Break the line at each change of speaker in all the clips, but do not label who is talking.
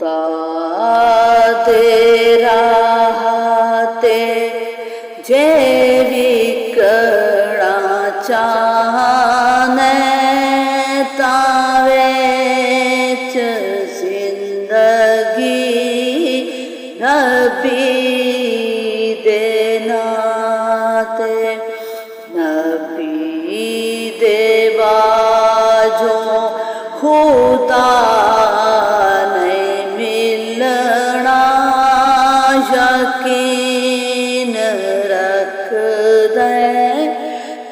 दे राहते जैविकणाचाने तावेच जिंदगी नबी देनाते नबी देवाजो खुदा ने मिलना यकीन रख दे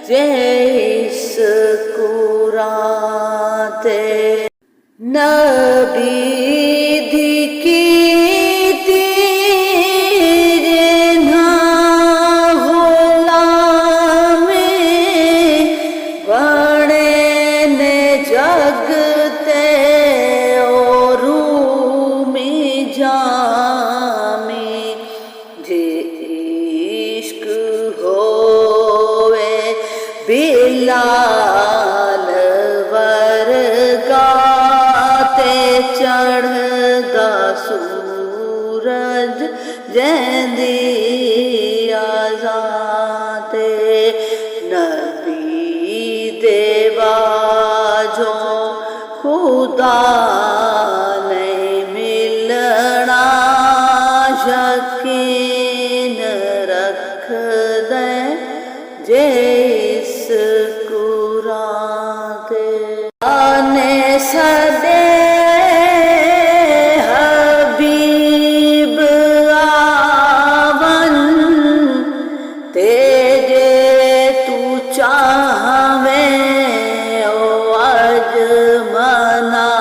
जिस कुराते नबी दी कीती ना गुलामी बने ने जगते रूमी जामी जे इश्क होवे बिलाल वर्गाते चढ़दा सूरज जैंदी आजाते नबी देवाजो खुदा ने मिलना यकीन रख दे जिस कुराते आने सदे हबीब आवन तेजे तू चाहवे ओ अज मनावन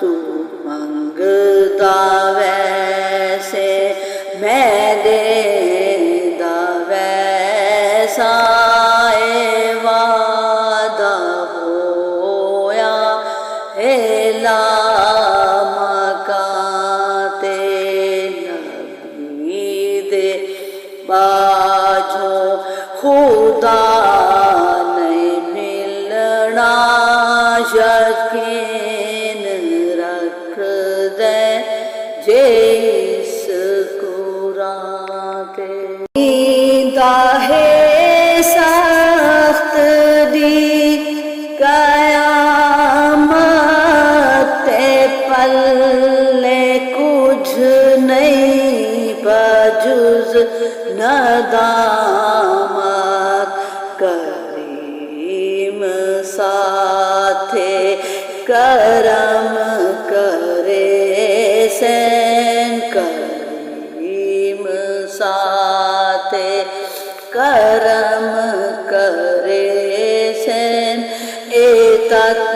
तू मंगदा वैसे मैं देदा वैसा वादा होया हेला मकाते नबी दे बाजो खुदा नहीं मिलना यकीन रख दे जिस कुराते दाहे सख्त दी कयामत पल्ले कुछ नहीं बजुज नदामत करीम साथे करम करे सैन करीम साथे करम करे सैन ए तत